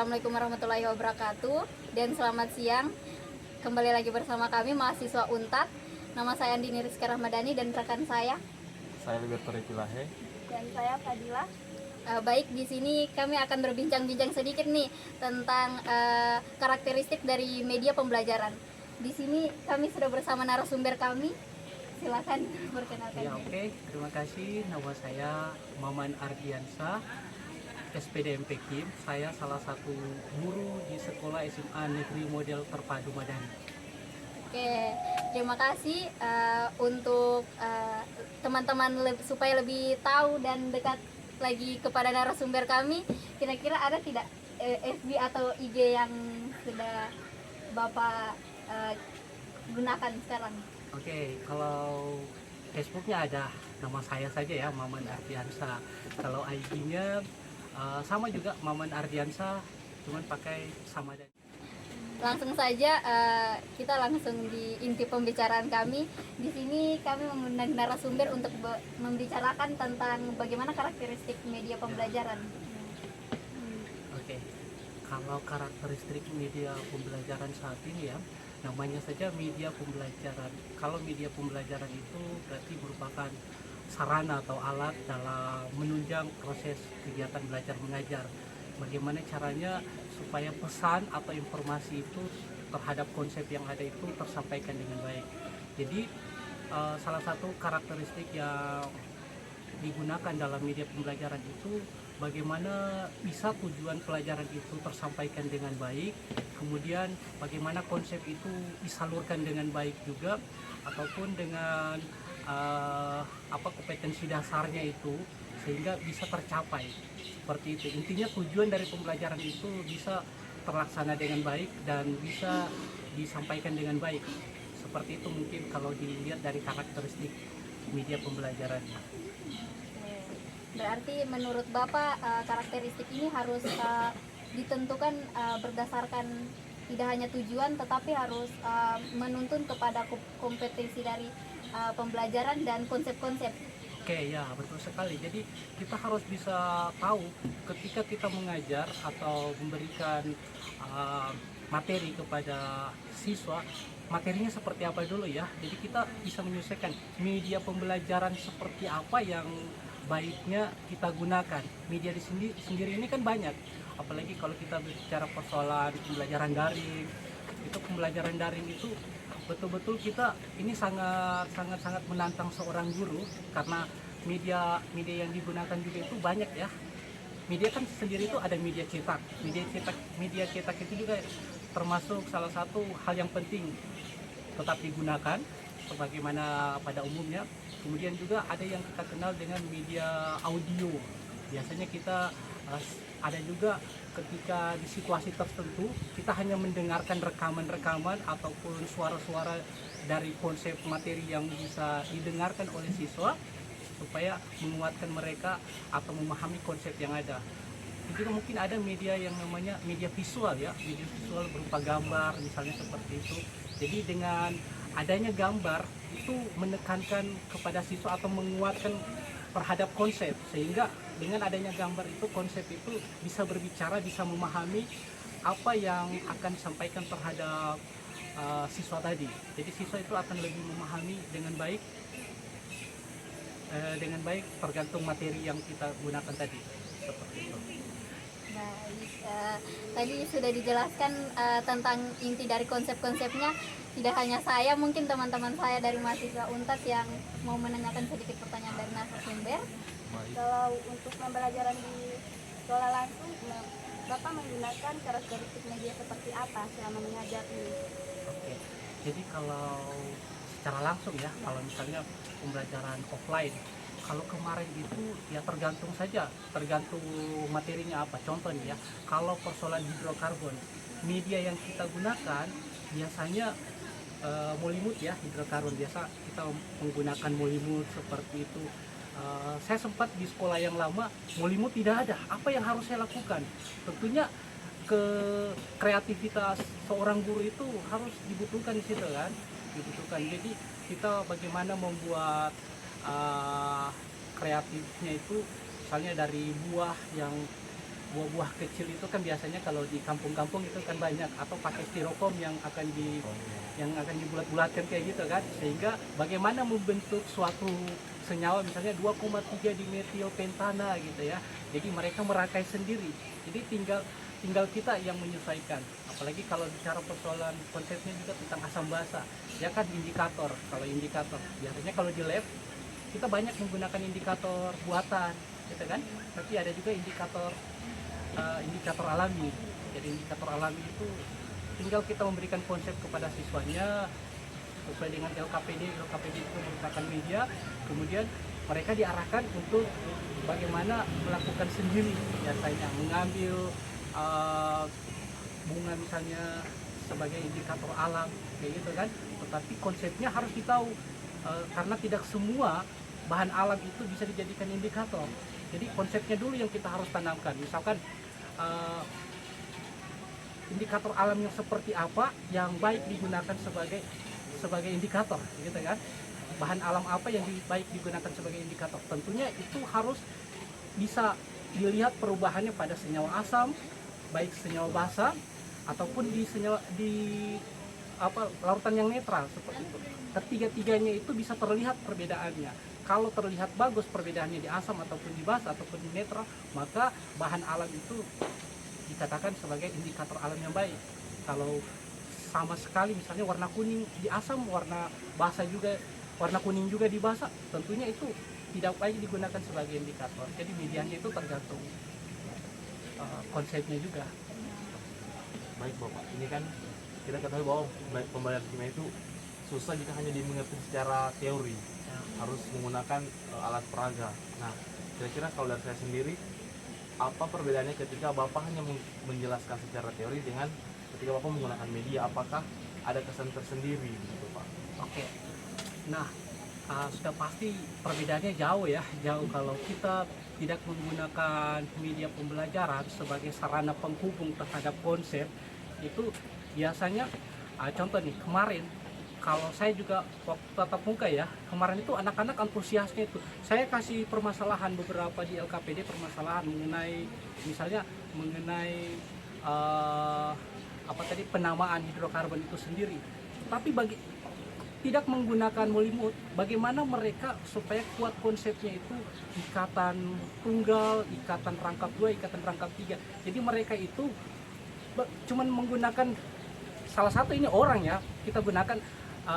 Assalamualaikum warahmatullahi wabarakatuh. Dan selamat siang. Kembali lagi bersama kami mahasiswa UNTAD. Nama saya Andini Rizka Rahmadani dan rekan saya Libertori Pilahe. Dan saya Fadila. Baik, di sini kami akan berbincang-bincang sedikit nih tentang karakteristik dari media pembelajaran. Di sini kami sudah bersama narasumber kami. Silakan perkenalkan. Ya, oke. Terima kasih. Nama saya Maman Ardiansa, SPDMP Kim. Saya salah satu guru di Sekolah SMA Negeri Model Terpadu Madani. Oke, terima kasih untuk teman-teman supaya lebih tahu dan dekat lagi kepada narasumber kami. Kira-kira ada tidak FB atau IG yang sudah Bapak gunakan sekarang? Oke, kalau Facebooknya ada nama saya saja ya, Maman Ardiansa. Kalau IG-nya sama juga Maman Ardiansa, cuman pakai sama dan. Langsung saja kita langsung di inti pembicaraan kami. Di sini kami mengundang narasumber untuk membicarakan tentang bagaimana karakteristik media pembelajaran. Oke, kalau karakteristik media pembelajaran saat ini ya, namanya saja media pembelajaran. Kalau media pembelajaran itu berarti merupakan sarana atau alat dalam menunjang proses kegiatan belajar mengajar. Bagaimana caranya supaya pesan atau informasi itu terhadap konsep yang ada itu tersampaikan dengan baik. Jadi salah satu karakteristik yang digunakan dalam media pembelajaran itu bagaimana bisa tujuan pelajaran itu tersampaikan dengan baik, kemudian bagaimana konsep itu disalurkan dengan baik juga, ataupun dengan kompetensi dasarnya itu sehingga bisa tercapai. Seperti itu. Intinya tujuan dari pembelajaran itu bisa terlaksana dengan baik dan bisa disampaikan dengan baik. Seperti itu mungkin kalau dilihat dari karakteristik media pembelajarannya. Berarti menurut Bapak karakteristik ini harus ditentukan berdasarkan tidak hanya tujuan tetapi harus menuntun kepada kompetensi dari pembelajaran dan konsep-konsep. Oke, ya betul sekali. Jadi kita harus bisa tahu ketika kita mengajar atau memberikan materi kepada siswa, materinya seperti apa dulu ya. Jadi kita bisa menyesuaikan media pembelajaran seperti apa yang baiknya kita gunakan. Media di sendiri ini kan banyak, apalagi kalau kita bicara persoalan pembelajaran daring. Itu pembelajaran daring itu betul-betul kita ini sangat menantang seorang guru karena media yang digunakan juga itu banyak ya. Media kan sendiri itu ada media cetak. Media cetak itu juga termasuk salah satu hal yang penting tetap digunakan sebagaimana pada umumnya. Kemudian juga ada yang kita kenal dengan media audio. Biasanya kita ada juga ketika di situasi tertentu kita hanya mendengarkan rekaman-rekaman ataupun suara-suara dari konsep materi yang bisa didengarkan oleh siswa supaya menguatkan mereka atau memahami konsep yang ada. Juga mungkin ada media yang namanya media visual ya, media visual berupa gambar misalnya seperti itu. Jadi dengan adanya gambar itu menekankan kepada siswa atau menguatkan terhadap konsep, sehingga dengan adanya gambar itu konsep itu bisa berbicara, bisa memahami apa yang akan disampaikan terhadap siswa tadi. Jadi siswa itu akan lebih memahami dengan baik tergantung materi yang kita gunakan tadi, seperti itu. Baik, tadi sudah dijelaskan tentang inti dari konsep-konsepnya. Tidak hanya saya, mungkin teman-teman saya dari mahasiswa UNTAD yang mau menanyakan sedikit pertanyaan dari narasumber. Kalau untuk pembelajaran di sekolah langsung, Bapak menggunakan karakteristik media seperti apa selama mengajar ini? Oke, jadi kalau secara langsung ya, kalau misalnya pembelajaran offline, kalau kemarin itu ya tergantung materinya apa. Contoh nih ya, kalau persoalan hidrokarbon, media yang kita gunakan biasanya molimut ya, hidrokarbon. Biasa kita menggunakan molimut seperti itu. Saya sempat di sekolah yang lama, molimut tidak ada. Apa yang harus saya lakukan? Tentunya kreativitas seorang guru itu harus dibutuhkan di situ kan, Jadi kita bagaimana membuat kreatifnya itu, misalnya dari buah yang buah-buah kecil itu kan biasanya kalau di kampung-kampung itu kan banyak, atau pakai styrofoam yang akan dibulat-bulatkan kayak gitu kan, sehingga bagaimana membentuk suatu senyawa misalnya 2,3 dimetilpentana gitu ya, jadi mereka merakai sendiri, jadi tinggal kita yang menyesuaikan. Apalagi kalau bicara persoalan konsepnya juga tentang asam basa ya kan, indikator. Kalau indikator biasanya kalau di lab kita banyak menggunakan indikator buatan gitu kan, tapi ada juga indikator alami. Jadi indikator alami itu tinggal kita memberikan konsep kepada siswanya sesuai dengan LKPD itu merupakan media, kemudian mereka diarahkan untuk bagaimana melakukan sendiri, biasanya mengambil bunga misalnya sebagai indikator alam kayak gitu kan, tetapi konsepnya harus ditahu, karena tidak semua bahan alam itu bisa dijadikan indikator. Jadi konsepnya dulu yang kita harus tanamkan, misalkan indikator alam yang seperti apa yang baik digunakan sebagai indikator gitu kan, bahan alam apa yang baik digunakan sebagai indikator. Tentunya itu harus bisa dilihat perubahannya pada senyawa asam, baik senyawa basa ataupun di larutan yang netral seperti itu. Ketiga-tiganya itu bisa terlihat perbedaannya. Kalau terlihat bagus perbedaannya di asam ataupun di basa ataupun di netral, maka bahan alam itu dikatakan sebagai indikator alam yang baik. Kalau sama sekali misalnya warna kuning di asam, warna basa juga, warna kuning juga di basa, tentunya itu tidak baik digunakan sebagai indikator. Jadi medianya itu tergantung konsepnya juga. Baik Bapak, ini kan kita ketahui bahwa pembelajaran kimia itu susah jika hanya dimengerti secara teori, harus menggunakan alat peraga. Nah, kira-kira kalau dari saya sendiri, apa perbedaannya ketika Bapak hanya menjelaskan secara teori dengan ketika Bapak menggunakan media? Apakah ada kesan tersendiri gitu Pak? Oke, nah sudah pasti perbedaannya jauh ya, jauh kalau kita tidak menggunakan media pembelajaran sebagai sarana penghubung terhadap konsep. Itu biasanya contoh nih, kemarin kalau saya juga waktu tatap muka ya, kemarin itu anak-anak antusiasnya itu saya kasih permasalahan beberapa di LKPD, permasalahan mengenai misalnya mengenai penamaan hidrokarbon itu sendiri, tapi tidak menggunakan molimut, bagaimana mereka supaya kuat konsepnya itu ikatan tunggal, ikatan rangkap 2, ikatan rangkap 3. Jadi mereka itu cuman menggunakan salah satu ini orang ya, kita gunakan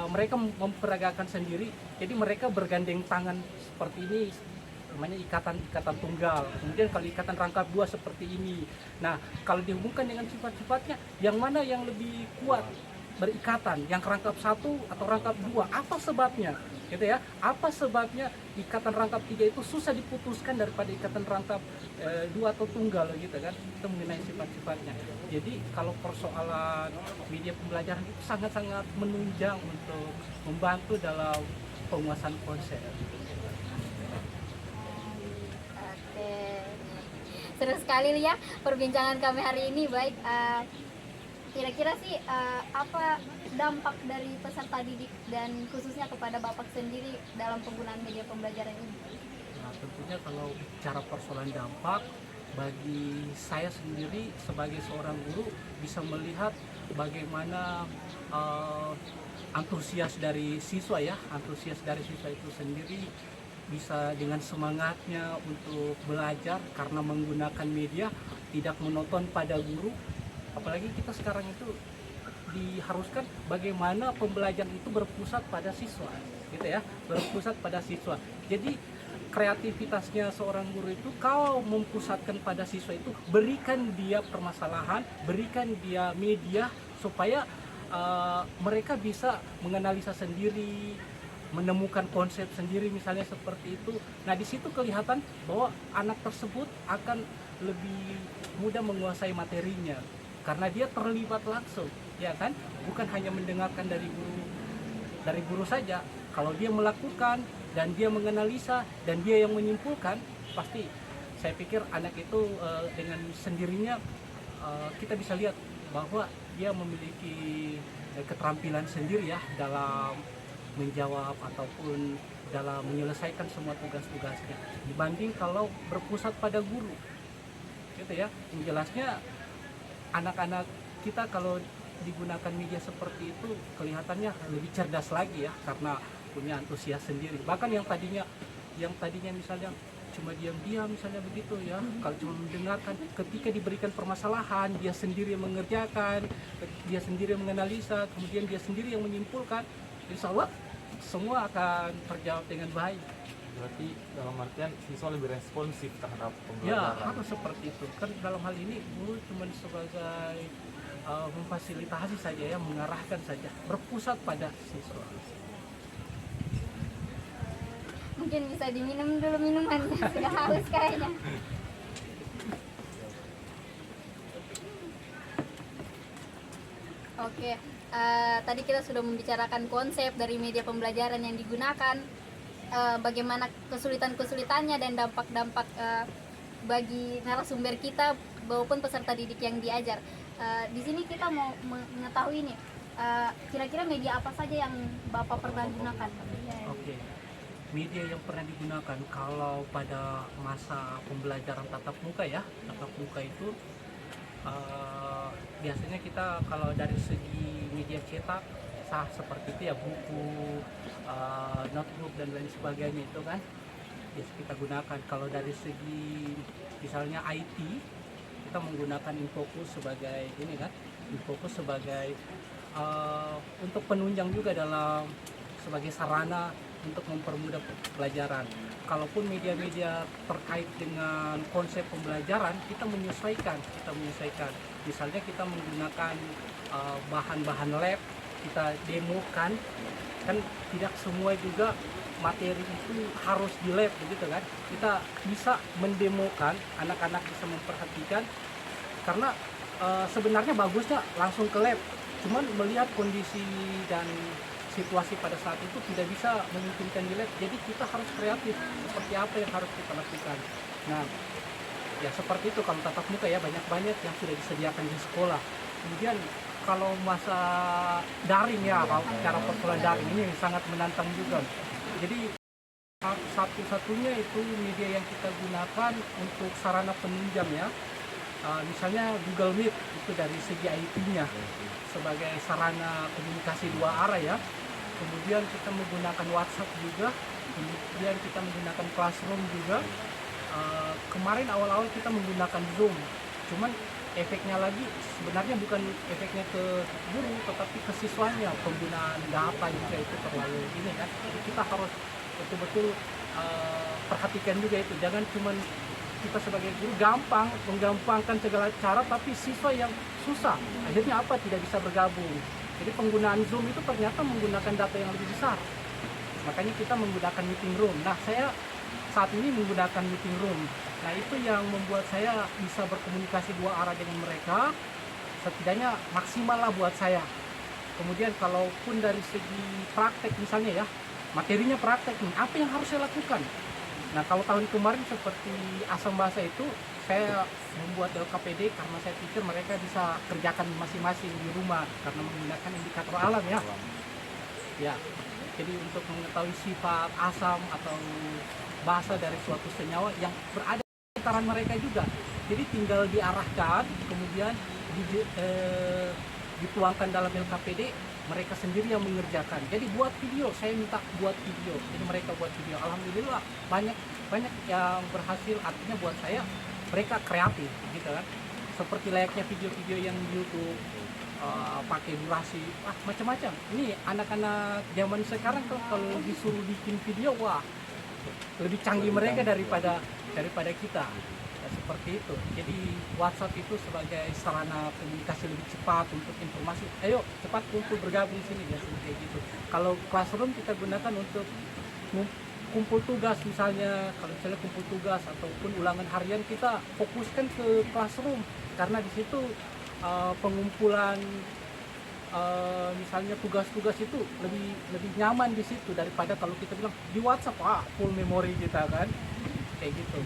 mereka memperagakan sendiri. Jadi mereka bergandeng tangan seperti ini, namanya ikatan tunggal. Kemudian kalau ikatan rangkap 2 seperti ini. Nah, kalau dihubungkan dengan sifat-sifatnya, yang mana yang lebih kuat berikatan, yang rangkap 1 atau rangkap 2? Apa sebabnya? Gitu ya. Apa sebabnya ikatan rangkap 3 itu susah diputuskan daripada ikatan rangkap 2 atau tunggal gitu kan? Itu mengenai sifat-sifatnya. Jadi kalau persoalan media pembelajaran itu sangat-sangat menunjang untuk membantu dalam penguasaan konsep. Oke, seru sekali ya perbincangan kami hari ini. Baik, kira-kira sih apa dampak dari peserta didik dan khususnya kepada Bapak sendiri dalam penggunaan media pembelajaran ini? Nah, tentunya kalau bicara persoalan dampak, bagi saya sendiri sebagai seorang guru bisa melihat bagaimana antusias dari siswa itu sendiri bisa dengan semangatnya untuk belajar karena menggunakan media, tidak monoton pada guru. Apalagi kita sekarang itu diharuskan bagaimana pembelajaran itu berpusat pada siswa gitu ya, berpusat pada siswa. Jadi kreativitasnya seorang guru itu kalau mempusatkan pada siswa itu, berikan dia permasalahan, berikan dia media supaya mereka bisa menganalisa sendiri, menemukan konsep sendiri misalnya seperti itu. Nah, di situ kelihatan bahwa anak tersebut akan lebih mudah menguasai materinya karena dia terlibat langsung, ya kan? Bukan hanya mendengarkan dari guru saja. Kalau dia melakukan dan dia menganalisa dan dia yang menyimpulkan, pasti saya pikir anak itu dengan sendirinya kita bisa lihat bahwa dia memiliki keterampilan sendiri ya dalam menjawab ataupun dalam menyelesaikan semua tugas-tugasnya, dibanding kalau berpusat pada guru. gitu ya. Yang jelasnya anak-anak kita kalau digunakan media seperti itu kelihatannya lebih cerdas lagi ya, karena punya antusias sendiri. Bahkan yang tadinya misalnya cuma diam-diam misalnya begitu ya, kalau cuma mendengarkan, ketika diberikan permasalahan dia sendiri yang mengerjakan, dia sendiri yang menganalisa, kemudian dia sendiri yang menyimpulkan, insya Allah semua akan terjawab dengan baik. Berarti dalam artian siswa lebih responsif terhadap Ya pembelajaran. harus seperti itu kan. Dalam hal ini guru cuma sebagai memfasilitasi saja ya, mengarahkan saja, berpusat pada siswa. Mungkin bisa diminum dulu minumannya, sudah haus kayaknya. Oke, tadi kita sudah membicarakan konsep dari media pembelajaran yang digunakan, bagaimana kesulitan-kesulitannya dan dampak-dampak bagi narasumber kita maupun peserta didik yang diajar. Di sini kita mau mengetahui nih, kira-kira media apa saja yang Bapak pernah gunakan? Oke. Media yang pernah digunakan kalau pada masa pembelajaran tatap muka ya, tatap muka itu biasanya kita kalau dari segi media cetak sah seperti itu ya, buku, notebook dan lain sebagainya itu kan biasa kita gunakan. Kalau dari segi misalnya IT, kita menggunakan Infocus sebagai ini kan, Infocus sebagai untuk penunjang juga dalam sebagai sarana untuk mempermudah pelajaran. Kalaupun media-media terkait dengan konsep pembelajaran, kita menyesuaikan. Misalnya kita menggunakan bahan-bahan lab, kita demokan, kan tidak semua juga materi itu harus di lab begitu kan. Kita bisa mendemokan, anak-anak bisa memperhatikan, karena sebenarnya bagusnya langsung ke lab. Cuman melihat kondisi dan situasi pada saat itu tidak bisa memungkinkan di lab, jadi kita harus kreatif seperti apa yang harus kita lakukan. Nah ya seperti itu kalau tatap muka ya, banyak yang sudah disediakan di sekolah. Kemudian kalau masa daring ya, cara perkuliahan daring ini sangat menantang juga. Jadi satu-satunya itu media yang kita gunakan untuk sarana penunjang ya, misalnya Google Meet itu dari segi IT-nya sebagai sarana komunikasi dua arah ya. Kemudian kita menggunakan WhatsApp juga, kemudian kita menggunakan Classroom juga. Kemarin awal-awal kita menggunakan Zoom, cuman efeknya lagi sebenarnya bukan efeknya ke guru tetapi ke siswanya, penggunaan data juga itu terlalu ini kan. Jadi kita harus betul-betul perhatikan juga itu, jangan cuman kita sebagai guru menggampangkan segala cara, tapi siswa yang susah akhirnya apa, tidak bisa bergabung. Jadi penggunaan Zoom itu ternyata menggunakan data yang lebih besar, makanya kita menggunakan meeting room. Nah saya saat ini menggunakan meeting room, nah itu yang membuat saya bisa berkomunikasi dua arah dengan mereka, setidaknya maksimal lah buat saya. Kemudian kalaupun dari segi praktek misalnya ya, materinya praktek nih, apa yang harus saya lakukan. Nah kalau tahun kemarin seperti Asam Bahasa itu saya membuat LKPD karena saya pikir mereka bisa kerjakan masing-masing di rumah karena menggunakan indikator alam ya. Ya, jadi untuk mengetahui sifat asam atau basa dari suatu senyawa yang berada di sekitaran mereka juga. Jadi tinggal diarahkan, kemudian dituangkan dalam LKPD, mereka sendiri yang mengerjakan. Jadi buat video, saya minta buat video, jadi mereka buat video. Alhamdulillah banyak yang berhasil, artinya buat saya mereka kreatif gitu kan. Seperti layaknya video-video yang di YouTube, pakai durasi macam-macam. Ini anak-anak zaman sekarang kalau disuruh bikin video, wah lebih canggih mereka daripada kita. Ya, seperti itu. Jadi WhatsApp itu sebagai sarana komunikasi lebih cepat untuk informasi. Ayo cepat kumpul bergabung sini ya, kayak gitu. Kalau Classroom kita gunakan untuk kumpul tugas misalnya, kalau misalnya kumpul tugas ataupun ulangan harian kita fokuskan ke Classroom karena di situ pengumpulan misalnya tugas-tugas itu lebih nyaman di situ daripada kalau kita bilang di WhatsApp full memori kita kan, kayak gitu.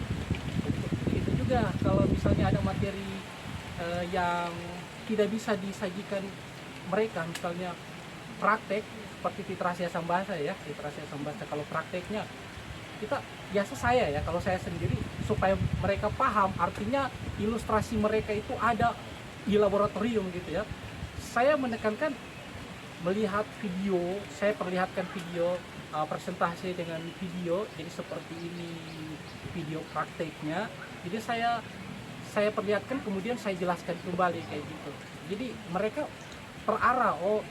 Begitu juga kalau misalnya ada materi yang tidak bisa disajikan mereka, misalnya praktek seperti literasi asam bahasa ya, literasi asam bahasa. Kalau prakteknya kita biasa, saya ya, kalau saya sendiri supaya mereka paham, artinya ilustrasi mereka itu ada di laboratorium gitu ya. Saya menekankan melihat video, saya perlihatkan video presentasi dengan video, jadi seperti ini video prakteknya. Jadi saya perlihatkan, kemudian saya jelaskan kembali kayak gitu. Jadi mereka terarah, oh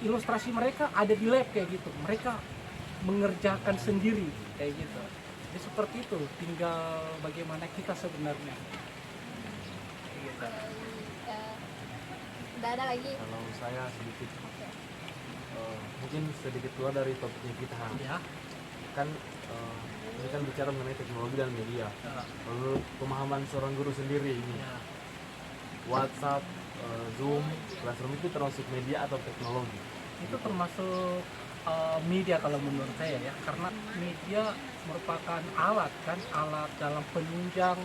ilustrasi mereka ada di lab kayak gitu, mereka mengerjakan sendiri kayak gitu. Jadi seperti itu, tinggal bagaimana kita sebenarnya. Gitu. Udah ada lagi? Kalau saya sedikit mungkin sedikit keluar dari topiknya kita, Ya. kan ini kan bicara mengenai teknologi dan media. Menurut pemahaman seorang guru sendiri ini, Ya. WhatsApp, Zoom, Classroom itu termasuk media atau teknologi? Itu termasuk media kalau menurut saya ya, karena media merupakan alat kan, alat dalam penunjang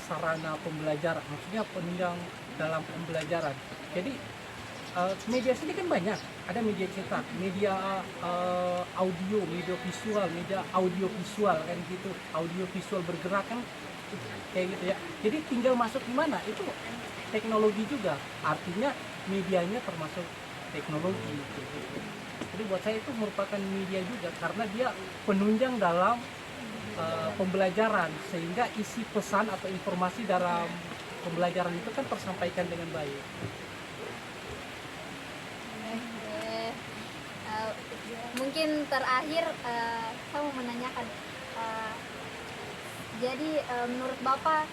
sarana pembelajaran, maksudnya penunjang dalam pembelajaran. Jadi media sini kan banyak, ada media cetak, media audio, media visual, media audio visual kan gitu, audio visual bergerak kan kayak gitu ya. Jadi tinggal masuk di mana, itu teknologi juga, artinya medianya termasuk teknologi gitu. Jadi buat saya itu merupakan media juga karena dia penunjang dalam pembelajaran, sehingga isi pesan atau informasi dalam pembelajaran itu kan tersampaikan dengan baik. Mungkin terakhir saya mau menanyakan, jadi menurut Bapak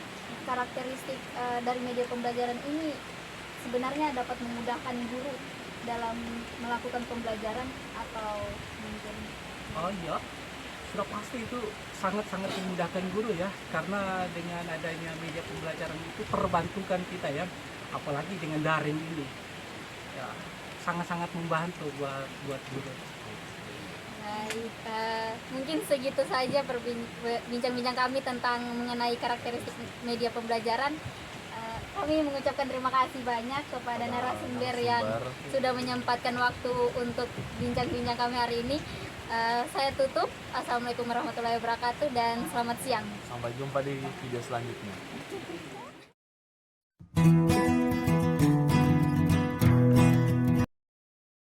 karakteristik dari media pembelajaran ini sebenarnya dapat memudahkan guru dalam melakukan pembelajaran atau mungkin? Oh iya, sudah pasti itu sangat-sangat memudahkan guru ya, karena dengan adanya media pembelajaran itu terbantukan kita ya, apalagi dengan daring ini ya, sangat-sangat membantu buat guru. Baik, mungkin segitu saja bincang-bincang kami tentang mengenai karakteristik media pembelajaran. Kami mengucapkan terima kasih banyak kepada narasumber yang sudah menyempatkan waktu untuk bincang-bincang kami hari ini. Saya tutup. Assalamualaikum warahmatullahi wabarakatuh dan selamat siang. Sampai jumpa di video selanjutnya.